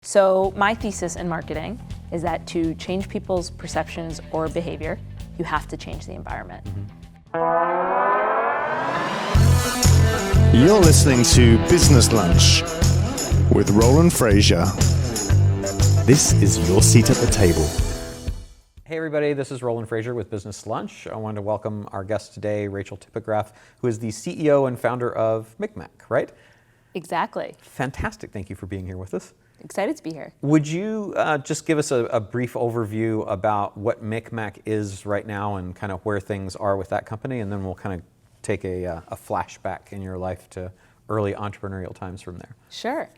So my thesis in marketing is that to change people's perceptions or behavior, you have to change the environment. You're listening to Business Lunch with Roland Frasier. This is your seat at the table. Hey everybody, this is Roland Frasier with Business Lunch. I wanted to welcome our guest today, Rachel Tipograph, who is the CEO and founder of MikMak, right? Exactly. Fantastic. Thank you for being here with us. Excited to be here. Would you just give us a brief overview about what MikMak is right now and kind of where things are with that company, and then we'll kind of take a flashback in your life to early entrepreneurial times from there. Sure.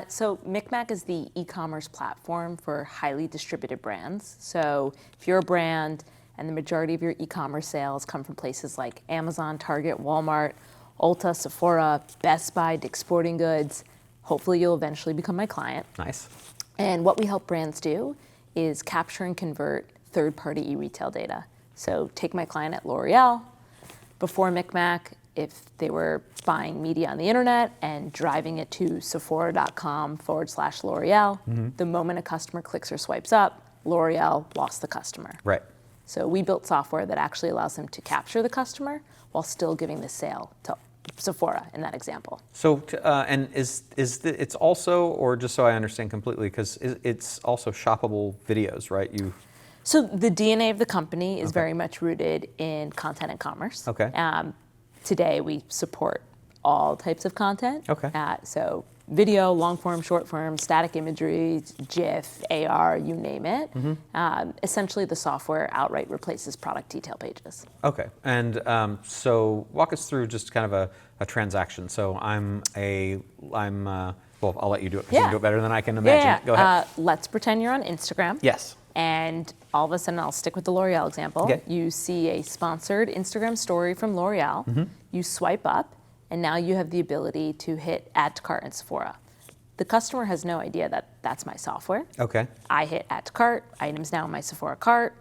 So MikMak is the e-commerce platform for highly distributed brands. So if you're a brand and the majority of your e-commerce sales come from places like Amazon, Target, Walmart, Ulta, Sephora, Best Buy, Dick's Sporting Goods, hopefully you'll eventually become my client. Nice. And what we help brands do is capture and convert third-party e-retail data. So take my client at L'Oreal. Before MikMak, if they were buying media on the internet and driving it to sephora.com/L'Oreal, the moment a customer clicks or swipes up, L'Oreal lost the customer. Right. So we built software that actually allows them to capture the customer while still giving the sale to Sephora in that example. So, and it's also, or just so I understand completely, because it's also shoppable videos, right? So the DNA of the company is very much rooted in content and commerce. Okay. Today we support all types of content. Okay. So video, long form, short form, static imagery, GIF, AR, you name it. Essentially the software outright replaces product detail pages. Okay, and so walk us through just kind of a transaction. So well, I'll let you do it because you can do it better than I can imagine. Yeah. Go ahead. Let's pretend you're on Instagram. Yes. And all of a sudden, I'll stick with the L'Oreal example. Okay. You see a sponsored Instagram story from L'Oreal. You swipe up, and now you have the ability to hit add to cart in Sephora. The customer has no idea that that's my software. Okay. I hit add to cart, items now in my Sephora cart.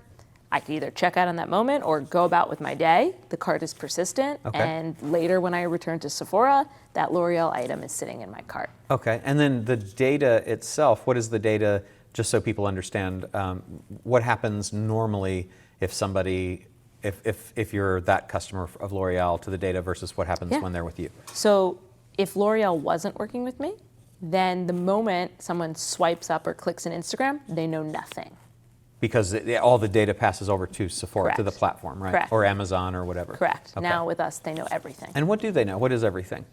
I can either check out on that moment or go about with my day. The cart is persistent, and later when I return to Sephora, that L'Oreal item is sitting in my cart. Okay. And then the data itself, what is the data, just so people understand, what happens normally if somebody, if you're that customer of L'Oreal to the data versus what happens when they're with you? So if L'Oreal wasn't working with me, then the moment someone swipes up or clicks in Instagram, they know nothing. Because all the data passes over to Sephora, Correct. to the platform, right? Correct. Or Amazon or whatever. Correct. Okay. Now with us, they know everything. And what do they know? What is everything?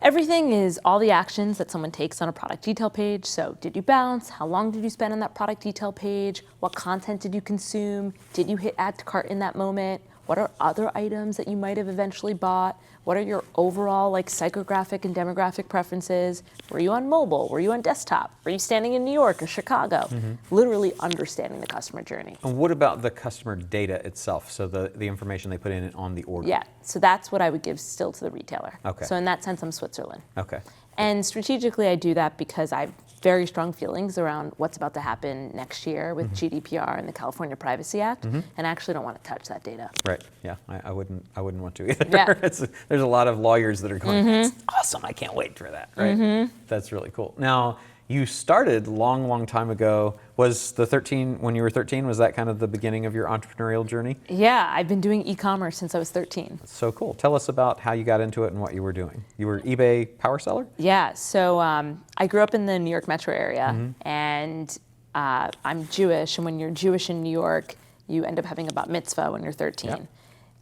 Everything is all the actions that someone takes on a product detail page. So did you bounce? How long did you spend on that product detail page? What content did you consume? Did you hit add to cart in that moment? What are other items that you might have eventually bought? What are your overall psychographic and demographic preferences? Were you on mobile? Were you on desktop? Were you standing in New York or Chicago? Literally understanding the customer journey. And what about the customer data itself? So the information they put in on the order? Yeah, so that's what I would give still to the retailer. Okay. So in that sense, I'm Switzerland. Okay. And strategically, I do that because I have very strong feelings around what's about to happen next year with GDPR and the California Privacy Act, and I actually don't want to touch that data. Right. Yeah. I wouldn't want to either. Yeah. There's a lot of lawyers that are going, that's awesome. I can't wait for that. Right. That's really cool. Now, you started long time ago. Was when you were 13, was that kind of the beginning of your entrepreneurial journey? Yeah, I've been doing e-commerce since I was 13. That's so cool. Tell us about how you got into it and what you were doing. You were eBay power seller? Yeah, so I grew up in the New York metro area, and I'm Jewish, and when you're Jewish in New York, you end up having a bat mitzvah when you're 13. Yep.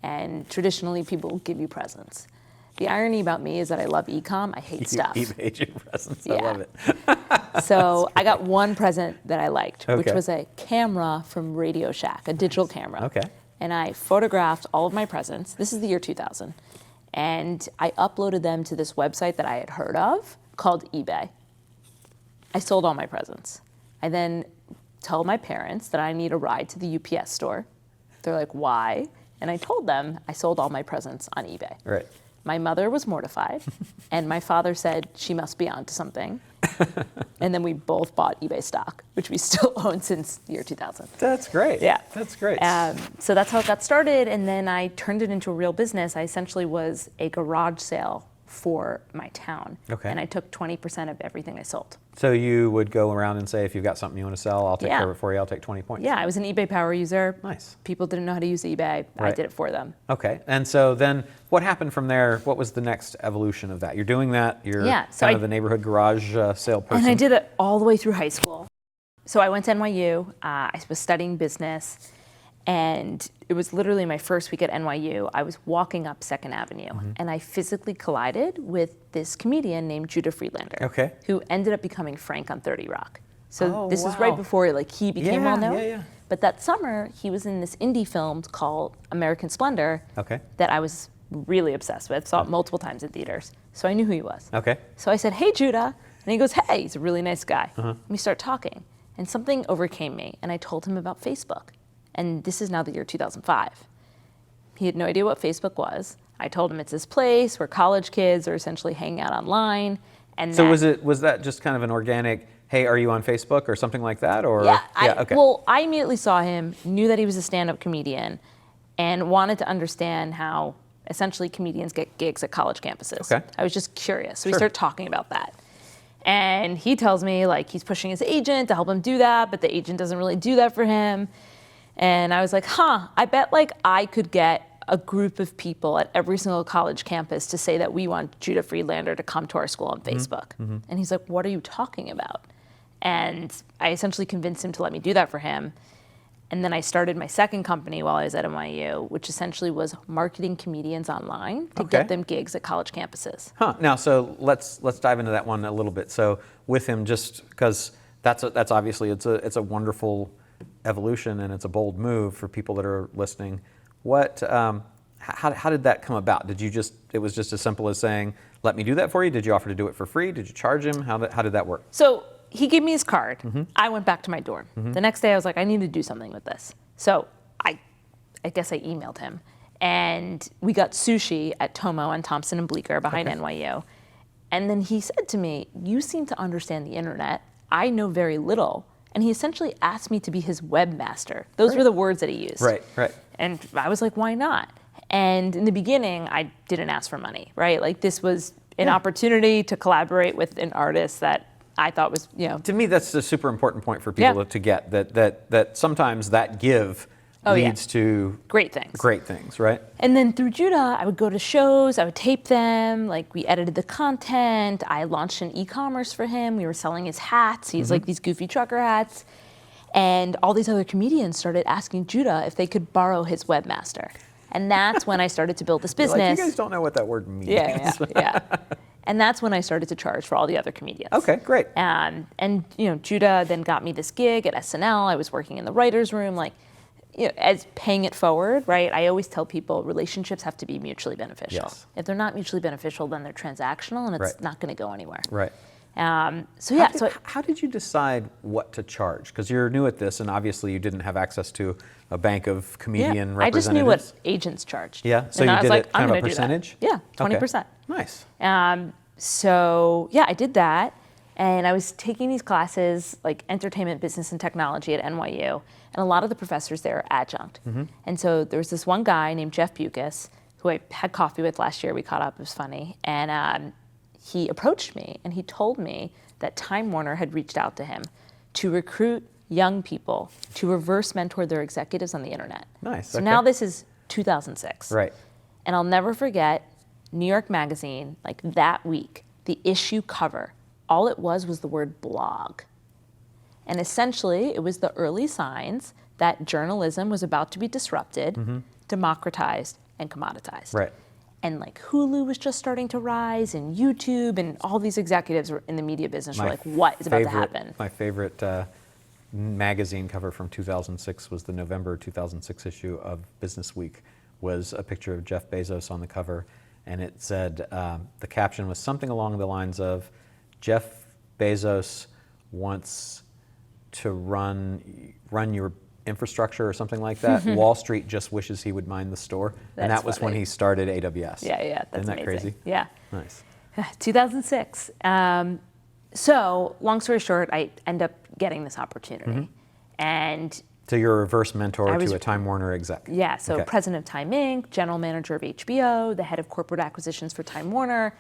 And traditionally, people give you presents. The irony about me is that I love e-com, I hate stuff. eBay your presents. Yeah. I love it. So I got one present that I liked, which Okay. was a camera from Radio Shack, a digital camera. Okay. And I photographed all of my presents. This is the year 2000. And I uploaded them to this website that I had heard of called eBay. I sold all my presents. I then told my parents that I need a ride to the UPS store. They're like, why? And I told them I sold all my presents on eBay. Right. My mother was mortified, and my father said she must be onto something. And then we both bought eBay stock, which we still own since the year 2000. That's great. Yeah. That's great. So that's how it got started, and then I turned it into a real business. I essentially was a garage sale for my town. Okay. And I took 20% of everything I sold. So you would go around and say, if you've got something you want to sell, I'll take Yeah. care of it for you. I'll take 20 points. Yeah, I was an eBay power user. Nice. People didn't know how to use eBay. I Right. did it for them. Okay. And so then what happened from there? What was the next evolution of that? You're doing that. You're Yeah, so kind of the neighborhood garage sale person. And I did it all the way through high school. So I went to NYU. I was studying business. And it was literally my first week at NYU. I was walking up 2nd Avenue, and I physically collided with this comedian named Judah Friedlander, Okay. who ended up becoming Frank on 30 Rock. So Oh, this is wow. right before he became Yeah, well known. yeah. But that summer, he was in this indie film called American Splendor Okay. that I was really obsessed with. Saw it multiple times in theaters. So I knew who he was. Okay. So I said, "Hey, Judah." And he goes, "Hey." He's a really nice guy. And we start talking. And something overcame me. And I told him about Facebook. And this is now the year 2005. He had no idea what Facebook was. I told him it's this place where college kids are essentially hanging out online. And So was that just kind of an organic, hey, are you on Facebook or something like that? Or Yeah. okay. Well, I immediately saw him, knew that he was a stand-up comedian, and wanted to understand how essentially comedians get gigs at college campuses. Okay. I was just curious. So we Sure. started talking about that. And he tells me he's pushing his agent to help him do that, but the agent doesn't really do that for him. And I was like, I bet I could get a group of people at every single college campus to say that we want Judah Friedlander to come to our school on Facebook. And he's like, what are you talking about? And I essentially convinced him to let me do that for him. And then I started my second company while I was at NYU, which essentially was marketing comedians online to Okay. get them gigs at college campuses. Now, so let's dive into that one a little bit. So with him, just because that's obviously it's a wonderful evolution and it's a bold move for people that are listening. What how did that come about? It was just as simple as saying, let me do that for you? Did you offer to do it for free? Did you charge him? How did that work? So he gave me his card. I went back to my dorm. The next day I was like, I need to do something with this. So I guess I emailed him. And we got sushi at Tomo on Thompson and Bleecker behind NYU. And then he said to me, you seem to understand the internet. I know very little. And he essentially asked me to be his webmaster. Those were the words that he used. Right. And I was like, why not? And in the beginning, I didn't ask for money, right? This was an opportunity to collaborate with an artist that I thought was, To me, that's a super important point for people to get, that sometimes that give leads to great things, right? And then through Judah, I would go to shows, I would tape them, we edited the content, I launched an e-commerce for him, we were selling his hats, he's these goofy trucker hats, and all these other comedians started asking Judah if they could borrow his webmaster. And that's when I started to build this business. You guys don't know what that word means. Yeah. And that's when I started to charge for all the other comedians. Okay, great. And Judah then got me this gig at SNL. I was working in the writer's room, as paying it forward, right? I always tell people relationships have to be mutually beneficial. Yes. If they're not mutually beneficial, then they're transactional and it's not going to go anywhere. Right. So How did you decide what to charge? Because you're new at this, and obviously you didn't have access to a bank of comedian I just representatives. knew what agents charged. Yeah, so And you I was did like, it I'm kind of a gonna do that. percentage? Yeah, 20%. Okay. Nice. So I did that, and I was taking these classes entertainment, business, and technology at NYU, and a lot of the professors there are adjunct. And so there was this one guy named Jeff Bucas, who I had coffee with last year. We caught up, it was funny, and he approached me, and he told me that Time Warner had reached out to him to recruit young people to reverse mentor their executives on the internet. Nice. So now this is 2006. Right. And I'll never forget New York Magazine, that week, the issue cover, all it was the word blog. And essentially, it was the early signs that journalism was about to be disrupted, democratized, and commoditized. Right. And Hulu was just starting to rise, and YouTube, and all these executives were in the media business were what is about to happen? My favorite magazine cover from 2006 was the November 2006 issue of Business Week. Was a picture of Jeff Bezos on the cover, and it said, the caption was something along the lines of, Jeff Bezos wants to run your infrastructure or something like that. Wall Street just wishes he would mind the store. And That's that was funny. when he started AWS. Yeah, that's Isn't that amazing. crazy? Yeah. Nice. 2006. So long story short, I end up getting this opportunity. And So you're a reverse mentor I was- to a Time Warner exec. yeah, so Okay. president of Time Inc., general manager of HBO, the head of corporate acquisitions for Time Warner.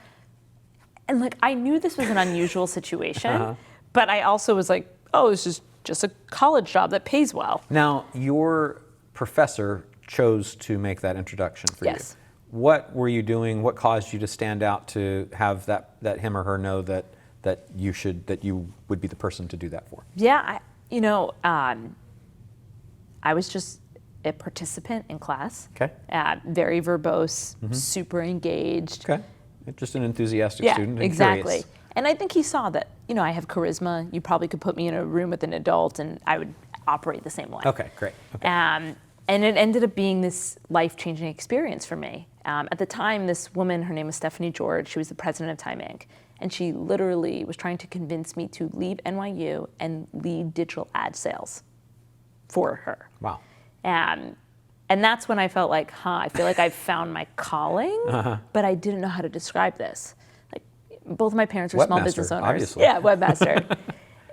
And I knew this was an unusual situation, But I also was like, oh, this is just a college job that pays well. Now, your professor chose to make that introduction for Yes. you. What were you doing? What caused you to stand out to have that him or her know that you would be the person to do that for? Yeah, I was just a participant in class. Okay. Very verbose, super engaged. Okay. Just an enthusiastic Yeah, student. And exactly. curious. And I think he saw that, I have charisma. You probably could put me in a room with an adult and I would operate the same way. Okay, great. Okay. And it ended up being this life-changing experience for me. At the time, this woman, her name was Stephanie George, she was the president of Time Inc., and she literally was trying to convince me to leave NYU and lead digital ad sales for her. Wow. And that's when I felt like, I feel like I've found my calling, but I didn't know how to describe this. Like, both my parents were small Webmaster, business owners. obviously. Yeah, webmaster.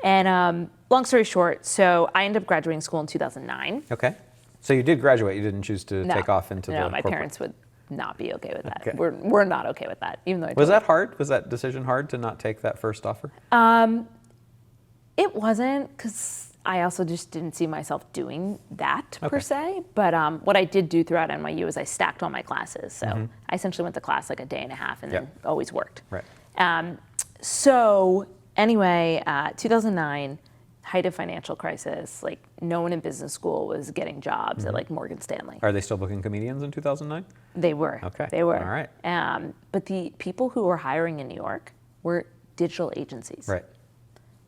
And long story short, so I ended up graduating school in 2009. Okay. So you did graduate. You didn't choose to No. take off into the No, my corporate. parents would not be okay with that. Okay. We're not okay with that, even though I Was told that hard? Was that decision hard to not take that first offer? It wasn't, because I also just didn't see myself doing that per Okay. se. But what I did do throughout NYU is I stacked all my classes. So I essentially went to class like a day and a half and then Yep. always worked. Right. So anyway, 2009, height of financial crisis, like no one in business school was getting jobs at like Morgan Stanley. Are they still booking comedians in 2009? They were. Okay. They were. All right. But the people who were hiring in New York were digital agencies. Right.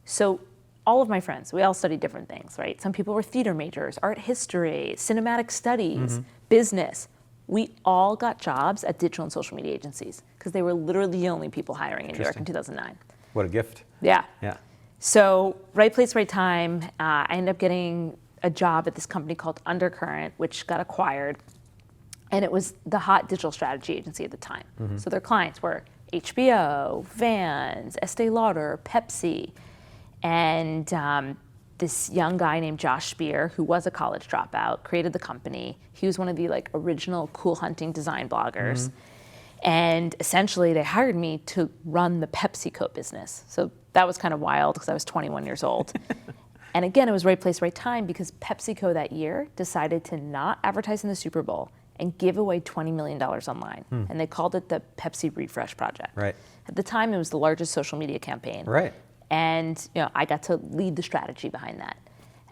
So all of my friends, we all studied different things, right? Some people were theater majors, art history, cinematic studies, business. We all got jobs at digital and social media agencies because they were literally the only people hiring in New York in 2009. What a gift. Yeah. Yeah. So right place, right time. I ended up getting a job at this company called Undercurrent, which got acquired. And it was the hot digital strategy agency at the time. So their clients were HBO, Vans, Estee Lauder, Pepsi. And this young guy named Josh Spear, who was a college dropout, created the company. He was one of the original cool hunting design bloggers. And essentially they hired me to run the PepsiCo business. So that was kind of wild because I was 21 years old. And again, it was right place, right time because PepsiCo that year decided to not advertise in the Super Bowl and give away $20 million online. And they called it the Pepsi Refresh Project. Right. At the time, it was the largest social media campaign. Right. And I got to lead the strategy behind that.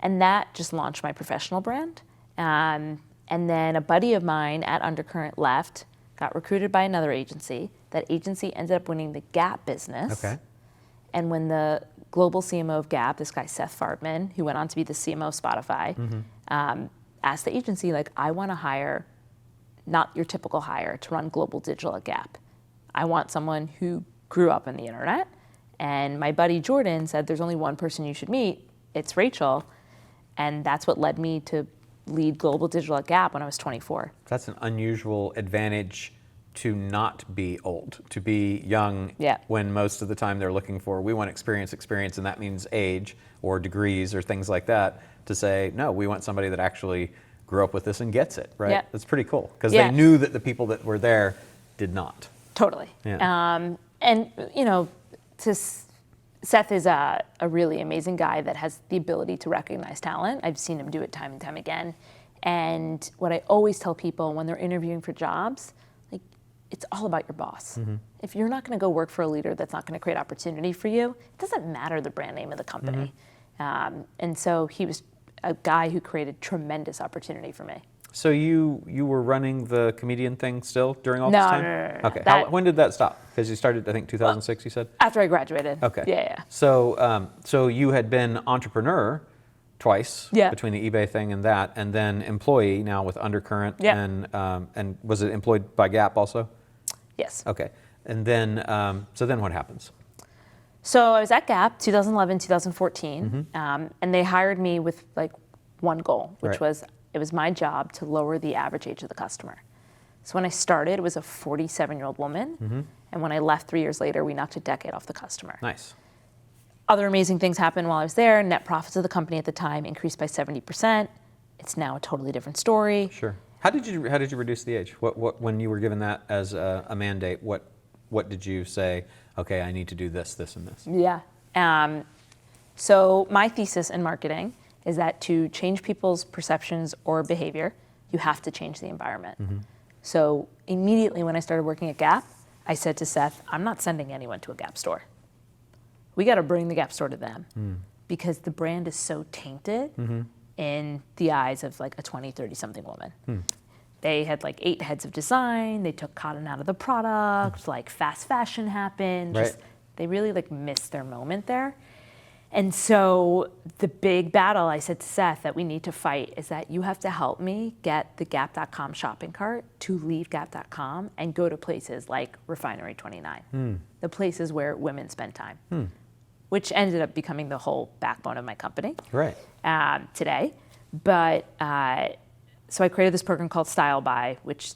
And that just launched my professional brand. And then a buddy of mine at Undercurrent left, got recruited by another agency. That agency ended up winning the Gap business. Okay. And when the global CMO of Gap, this guy Seth Farbman, who went on to be the CMO of Spotify, asked the agency, I want to hire, not your typical hire, to run global digital at Gap. I want someone who grew up on the internet. And my buddy Jordan said, there's only one person you should meet. It's Rachel. And that's what led me to lead global digital at Gap when I was 24. That's an unusual advantage to not be old, to be young when most of the time they're looking for, we want experience, and that means age or degrees or things like that, to say, no, we want somebody that actually grew up with this and gets it, right? Yeah. That's pretty cool, because they knew that the people that were there did not. Totally. Yeah. Seth is a really amazing guy that has the ability to recognize talent. I've seen him do it time and time again. And what I always tell people when they're interviewing for jobs, it's all about your boss. If you're not going to go work for a leader that's not going to create opportunity for you, it doesn't matter the brand name of the company. And so he was a guy who created tremendous opportunity for me. So you were running the comedian thing still during all this time? No. Okay. When did that stop? Because you started, I think, 2006, you said? After I graduated. Okay. Yeah. So you had been entrepreneur twice between the eBay thing and that, and then employee now with Undercurrent. And was it employed by Gap also? Yes. Okay. And then, so then what happens? So I was at Gap 2011, 2014, and they hired me with one goal, which was it was my job to lower the average age of the customer. So when I started, it was a 47-year-old woman, and when I left 3 years later, we knocked a decade off the customer. Nice. Other amazing things happened while I was there. Net profits of the company at the time increased by 70%. It's now a totally different story. Sure. How did you reduce the age? What when you were given that as a mandate? What did you say? Okay, I need to do this, this, and this. Yeah. So my thesis in marketing is that to change people's perceptions or behavior, you have to change the environment. So immediately when I started working at Gap, I said to Seth, I'm not sending anyone to a Gap store. We got to bring the Gap store to them because the brand is so tainted in the eyes of like a 20, 30 something woman. They had like 8 heads of design. They took cotton out of the product, like fast fashion happened. Right. Just, they really like missed their moment there. And so the big battle I said to Seth that we need to fight is that you have to help me get the Gap.com shopping cart to leave Gap.com and go to places like Refinery 29, the places where women spend time, which ended up becoming the whole backbone of my company today. But so I created this program called Style Buy, which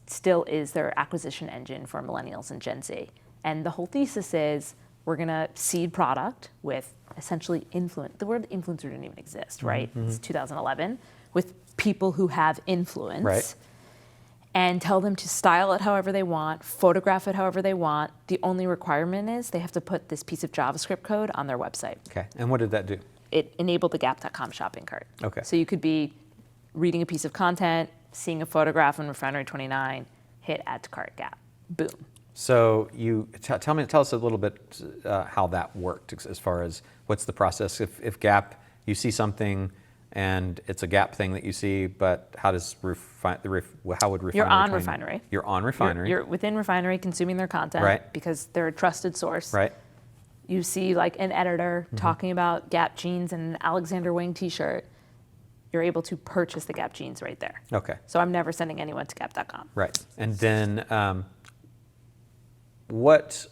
still is their acquisition engine for millennials and Gen Z. And the whole thesis is we're going to seed product with essentially influence. The word influencer didn't even exist, right? It's 2011. With people who have influence. Right. And tell them to style it however they want, photograph it however they want. The only requirement is they have to put this piece of JavaScript code on their website. Okay, and what did that do? It enabled the Gap.com shopping cart. Okay. So you could be reading a piece of content, seeing a photograph in Refinery 29, hit add to cart Gap. Boom. So you tell us a little bit how that worked as far as what's the process if Gap, you see something and it's a Gap thing that you see, but how does how would Refinery? You're on Refinery. You're on Refinery. You're within Refinery consuming their content, right? Because they're a trusted source. Right. You see like an editor talking about Gap jeans and an Alexander Wang t-shirt. You're able to purchase the Gap jeans right there. Okay. So I'm never sending anyone to Gap.com. Right. And then what,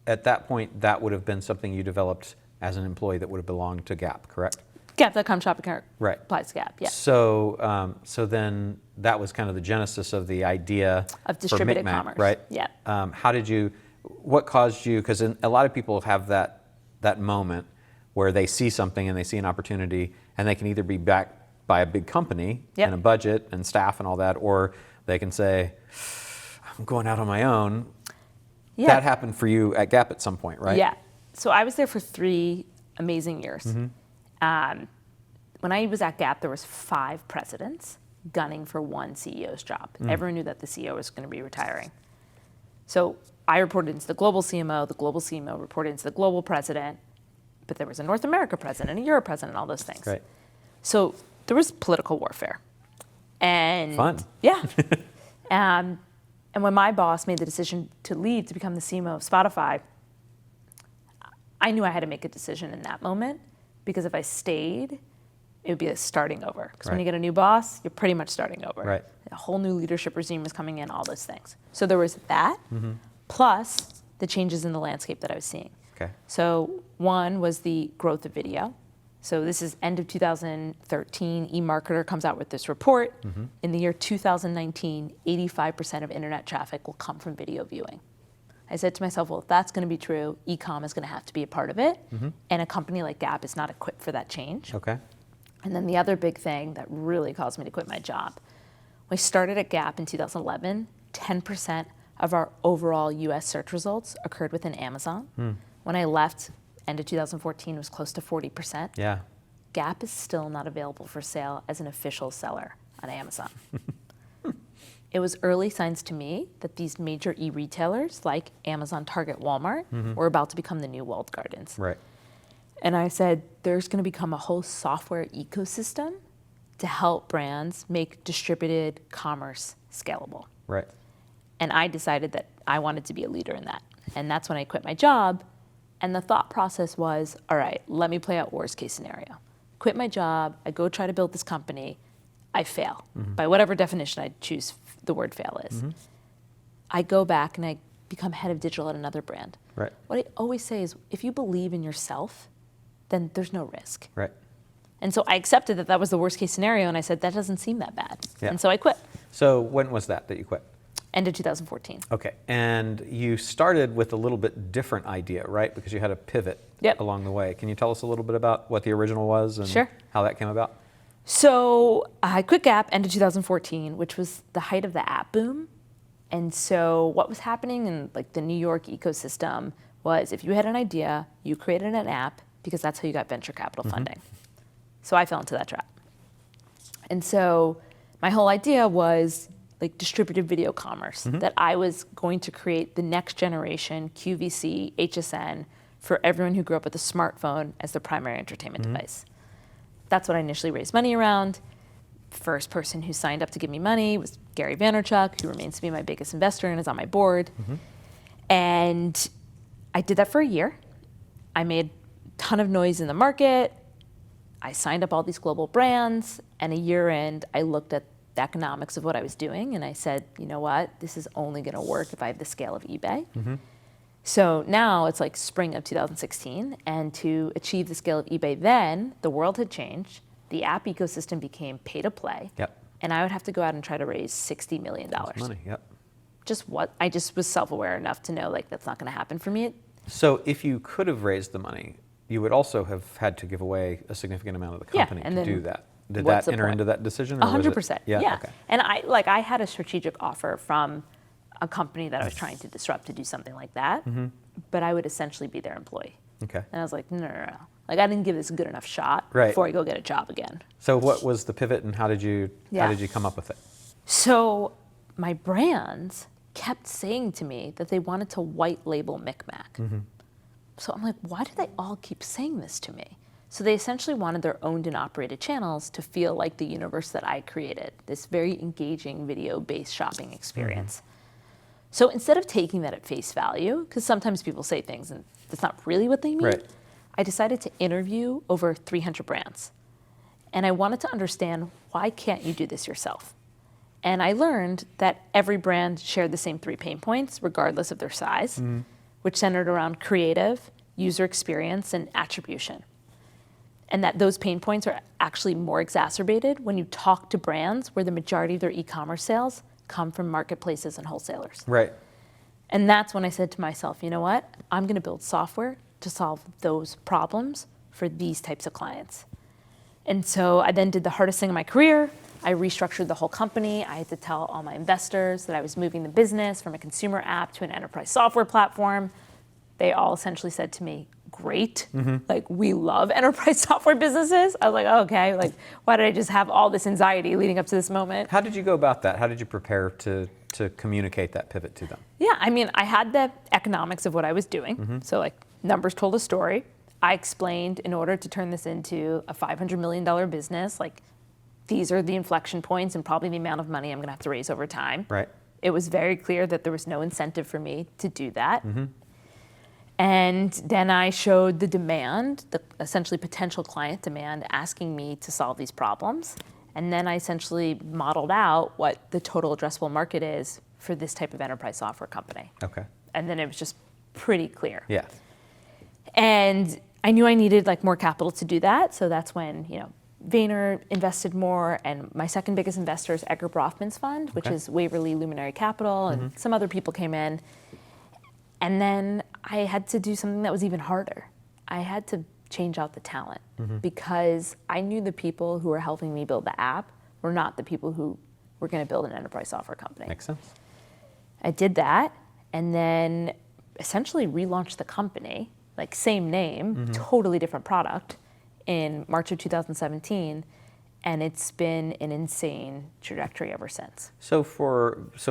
at that point, that would have been something you developed as an employee that would have belonged to Gap, correct? Gap.com shopping cart right. applies to Gap, yeah. So, so then that was kind of the genesis of the idea of distributed for MikMak, commerce, right? Yeah. How did you? What caused you? Because a lot of people have that moment where they see something and they see an opportunity, and they can either be backed by a big company and a budget and staff and all that, or they can say, "I'm going out on my own." Yeah. That happened for you at Gap at some point, right? Yeah. So I was there for 3 amazing years. When I was at Gap, there was 5 presidents gunning for one CEO's job. Everyone knew that the CEO was going to be retiring. So I reported into the global CMO reported into the global president, but there was a North America president, a Europe president, all those things. Right. So there was political warfare. And fun. Yeah. And when my boss made the decision to leave to become the CMO of Spotify, I knew I had to make a decision in that moment, because if I stayed, it would be a starting over. Because when you get a new boss, you're pretty much starting over. Right. A whole new leadership regime was coming in, all those things. So there was that, plus the changes in the landscape that I was seeing. Okay. So one was the growth of video. So this is end of 2013. eMarketer comes out with this report. In the year 2019, 85% of internet traffic will come from video viewing. I said to myself, well, if that's going to be true, e-com is going to have to be a part of it. And a company like Gap is not equipped for that change. Okay. And then the other big thing that really caused me to quit my job, when I started at Gap in 2011, 10% of our overall US search results occurred within Amazon. When I left, end of 2014, it was close to 40%. Yeah. Gap is still not available for sale as an official seller on Amazon. It was early signs to me that these major e-retailers like Amazon, Target, Walmart were about to become the new walled gardens. Right. And I said, there's going to become a whole software ecosystem to help brands make distributed commerce scalable. Right. And I decided that I wanted to be a leader in that. And that's when I quit my job. And the thought process was, all right, let me play out worst case scenario. Quit my job, I go try to build this company, I fail. By whatever definition I choose the word fail is. I go back and I become head of digital at another brand. Right. What I always say is, if you believe in yourself, then there's no risk. Right. And so I accepted that that was the worst case scenario, and I said, that doesn't seem that bad. Yeah. And so I quit. So when was that you quit? End of 2014. Okay, and you started with a little bit different idea, right? Because you had a pivot along the way. Can you tell us a little bit about what the original was and how that came about? So I quit Gap end of 2014, which was the height of the app boom. And so what was happening in like the New York ecosystem was, if you had an idea, you created an app, because that's how you got venture capital funding. So I fell into that trap. And so my whole idea was like distributed video commerce, that I was going to create the next generation QVC, HSN for everyone who grew up with a smartphone as their primary entertainment device. That's what I initially raised money around. First person who signed up to give me money was Gary Vaynerchuk, who remains to be my biggest investor and is on my board. And I did that for a year. I made a ton of noise in the market. I signed up all these global brands, and a year in, I looked at the economics of what I was doing, and I said, you know what, this is only gonna work if I have the scale of eBay. So now it's like spring of 2016, and to achieve the scale of eBay then, the world had changed. The app ecosystem became pay to play, and I would have to go out and try to raise $60 million. That's money, I just was self-aware enough to know like that's not gonna happen for me. So if you could have raised the money, you would also have had to give away a significant amount of the company to do that. Did that enter into that decision? 100%. Yeah. Okay. And I had a strategic offer from a company that I was trying to disrupt to do something like that, but I would essentially be their employee. Okay. And I was like, no. Like I didn't give this a good enough shot before I go get a job again. So what was the pivot, and how did you come up with it? So my brands kept saying to me that they wanted to white label MikMak. So I'm like, why do they all keep saying this to me? So they essentially wanted their owned and operated channels to feel like the universe that I created, this very engaging video-based shopping experience. So instead of taking that at face value, because sometimes people say things and that's not really what they mean, I decided to interview over 300 brands. And I wanted to understand, why can't you do this yourself? And I learned that every brand shared the same 3 pain points, regardless of their size, which centered around creative, user experience, and attribution. And that those pain points are actually more exacerbated when you talk to brands where the majority of their e-commerce sales come from marketplaces and wholesalers. And that's when I said to myself, you know what? I'm gonna build software to solve those problems for these types of clients. And so I then did the hardest thing in my career. I restructured the whole company. I had to tell all my investors that I was moving the business from a consumer app to an enterprise software platform. They all essentially said to me, great, like we love enterprise software businesses. I was like, oh, okay, like why did I just have all this anxiety leading up to this moment? How did you go about that? How did you prepare to communicate that pivot to them? Yeah, I mean, I had the economics of what I was doing. So like numbers told a story. I explained, in order to turn this into a $500 million business, like these are the inflection points and probably the amount of money I'm gonna have to raise over time. It was very clear that there was no incentive for me to do that. And then I showed the demand, the essentially potential client demand, asking me to solve these problems. And then I essentially modeled out what the total addressable market is for this type of enterprise software company. And then it was just pretty clear. And I knew I needed like more capital to do that. So that's when, Vayner invested more, and my second biggest investor is Edgar Bronfman's fund, which is Waverly Luminary Capital, and some other people came in. And then I had to do something that was even harder. I had to change out the talent because I knew the people who were helping me build the app were not the people who were going to build an enterprise software company. Makes sense. I did that, and then essentially relaunched the company, like same name, totally different product, in March of 2017, and it's been an insane trajectory ever since. So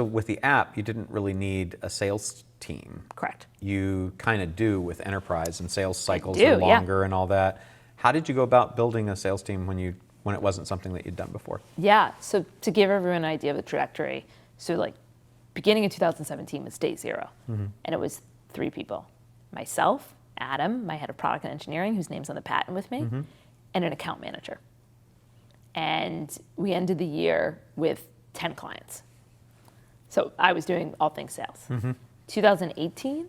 with the app, you didn't really need a sales team. Correct. You kind of do with enterprise, and sales cycles are longer and all that. How did you go about building a sales team when it wasn't something that you'd done before? Yeah, so to give everyone an idea of the trajectory, so like beginning of 2017 was day 0, and it was 3 people. Myself, Adam, my head of product and engineering, whose name's on the patent with me, and an account manager. And we ended the year with 10 clients. So I was doing all things sales. 2018,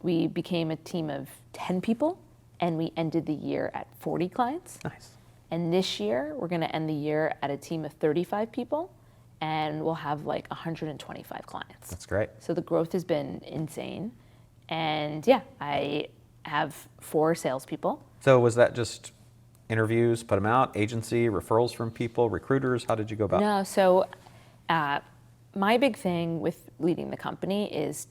we became a team of 10 people, and we ended the year at 40 clients. Nice. And this year, we're gonna end the year at a team of 35 people, and we'll have like 125 clients. That's great. So the growth has been insane. And yeah, I have 4 salespeople. So was that just interviews, put them out, agency, referrals from people, recruiters? How did you go about it? No, so my big thing with leading the company is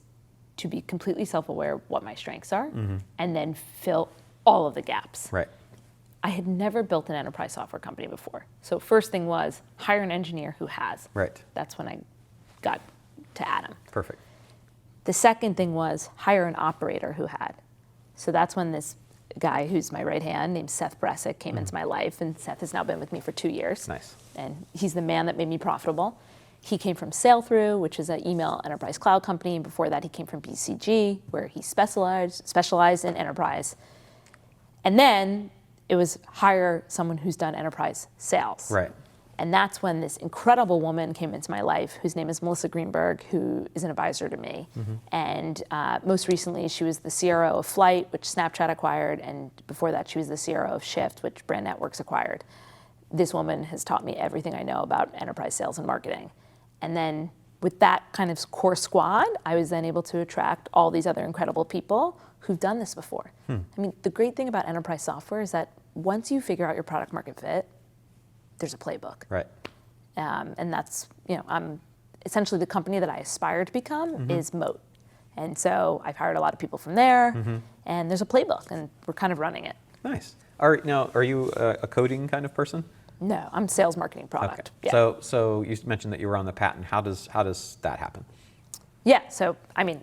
to be completely self-aware of what my strengths are, and then all of the gaps. Right. I had never built an enterprise software company before. So first thing was hire an engineer who has. Right. That's when I got to Adam. Perfect. The second thing was hire an operator who had. So that's when this guy who's my right hand named Seth Bresick came into my life, and Seth has now been with me for 2 years. Nice. And he's the man that made me profitable. He came from SailThrough, which is an email enterprise cloud company. And before that, he came from BCG, where he specialized in enterprise. And then it was hire someone who's done enterprise sales. Right. And that's when this incredible woman came into my life, whose name is Melissa Greenberg, who is an advisor to me. And most recently, she was the CRO of Flight, which Snapchat acquired. And before that, she was the CRO of Shift, which Brand Networks acquired. This woman has taught me everything I know about enterprise sales and marketing. And then with that kind of core squad, I was then able to attract all these other incredible people who've done this before. I mean, the great thing about enterprise software is that once you figure out your product market fit, there's a playbook. Right. And that's, I'm essentially the company that I aspire to become is Moat. And so I've hired a lot of people from there, and there's a playbook, and we're kind of running it. Nice. Are you a coding kind of person? No, I'm sales, marketing, product. Okay. Yeah. So you mentioned that you were on the patent. How does that happen? Yeah. So I mean,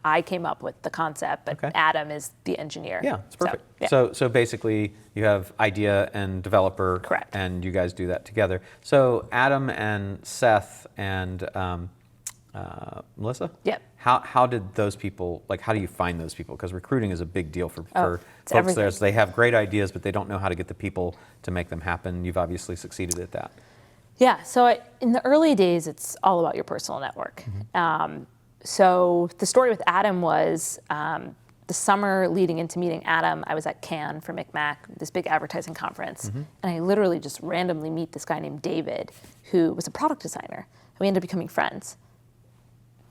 I came up with the concept, but Okay. Adam is the engineer. Yeah, it's perfect. So, yeah. So basically, you have idea and developer, Correct. and you guys do that together. So Adam and Seth and Melissa. Yep. How did those people, how do you find those people? Because recruiting is a big deal for it's folks everything. there. So they have great ideas, but they don't know how to get the people to make them happen. You've obviously succeeded at that. Yeah. So in the early days, it's all about your personal network. So the story with Adam was the summer leading into meeting Adam, I was at Cannes for MikMak, this big advertising conference. And I literally just randomly meet this guy named David, who was a product designer. And we ended up becoming friends.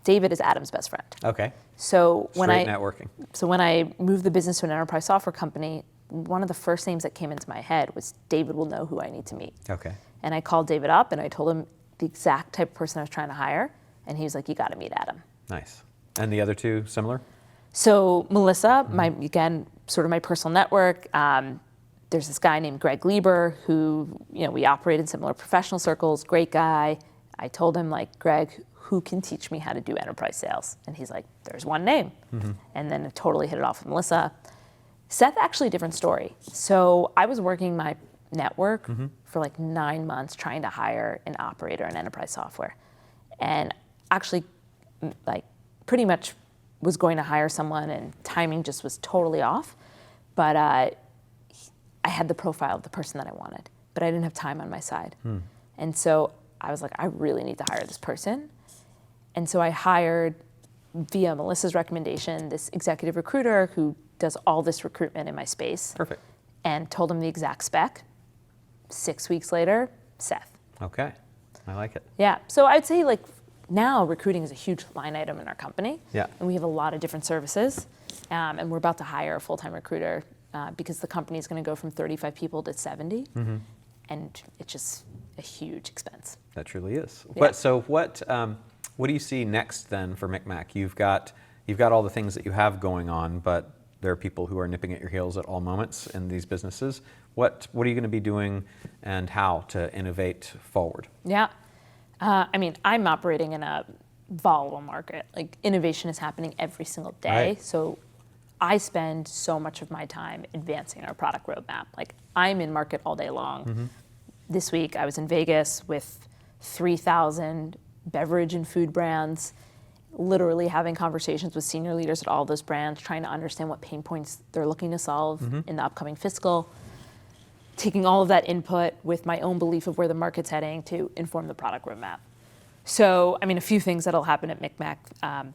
David is Adam's best friend. Okay. So when networking. So when I moved the business to an enterprise software company, one of the first names that came into my head was David will know who I need to meet. Okay. And I called David up and I told him the exact type of person I was trying to hire. And he was like, you got to meet Adam. Nice. And the other two similar? So Melissa, again, sort of my personal network. There's this guy named Greg Lieber who, we operate in similar professional circles, great guy. I told him, Greg, who can teach me how to do enterprise sales? And he's like, there's one name. And then I totally hit it off with Melissa. Seth, actually a different story. So I was working my network for 9 months trying to hire an operator in enterprise software. And actually, pretty much was going to hire someone and timing just was totally off. But I had the profile of the person that I wanted, but I didn't have time on my side. And so I was like, I really need to hire this person. And so I hired, via Melissa's recommendation, this executive recruiter who does all this recruitment in my space. Perfect. And told him the exact spec. 6 weeks later, Seth. Okay. I like it. Yeah. So I'd say now recruiting is a huge line item in our company. Yeah. And we have a lot of different services. And we're about to hire a full-time recruiter because the company is going to go from 35 people to 70. And it's just a huge expense. That truly is. Yeah. What do you see next then for MikMak? You've got all the things that you have going on, but there are people who are nipping at your heels at all moments in these businesses. What are you going to be doing and how to innovate forward? Yeah. I'm operating in a volatile market. Innovation is happening every single day. Right. So I spend so much of my time advancing our product roadmap. I'm in market all day long. This week I was in Vegas with 3,000 beverage and food brands, literally having conversations with senior leaders at all those brands, trying to understand what pain points they're looking to solve in the upcoming fiscal, taking all of that input with my own belief of where the market's heading to inform the product roadmap. So, a few things that'll happen at MikMak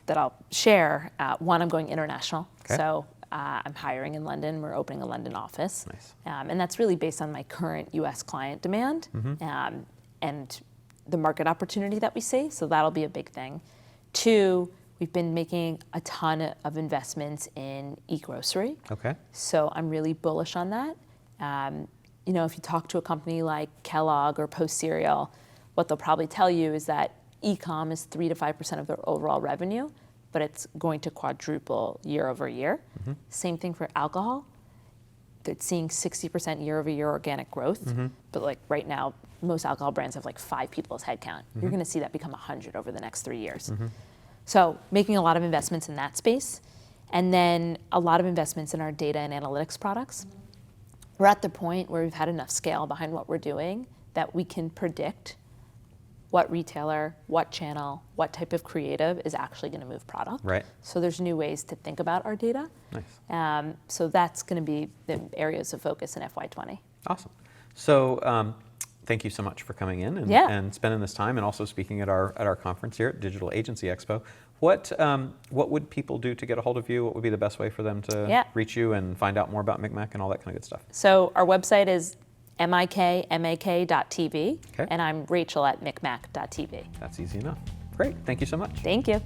that I'll share. One, I'm going international. Okay. So I'm hiring in London. We're opening a London office. Nice. And that's really based on my current US client demand and the market opportunity that we see. So that'll be a big thing. Two, we've been making a ton of investments in e-grocery. Okay. So I'm really bullish on that. If you talk to a company like Kellogg or Post Cereal, what they'll probably tell you is that e-com is 3 to 5% of their overall revenue, but it's going to quadruple year over year. Same thing for alcohol. that's seeing 60% year-over-year organic growth, but like right now, most alcohol brands have like 5 people as headcount. You're going to see that become 100 over the next 3 years. So making a lot of investments in that space, and then a lot of investments in our data and analytics products. We're at the point where we've had enough scale behind what we're doing that we can predict what retailer, what channel, what type of creative is actually going to move product. Right. So there's new ways to think about our data. Nice. So that's going to be the areas of focus in FY20. Awesome. So thank you so much for coming in and spending this time, and also speaking at our conference here at Digital Agency Expo. What would people do to get a hold of you? What would be the best way for them to reach you and find out more about MikMak and all that kind of good stuff? So our website is mikmak.tv, Okay. and I'm Rachel at micmac.tv. That's easy enough. Great. Thank you so much. Thank you.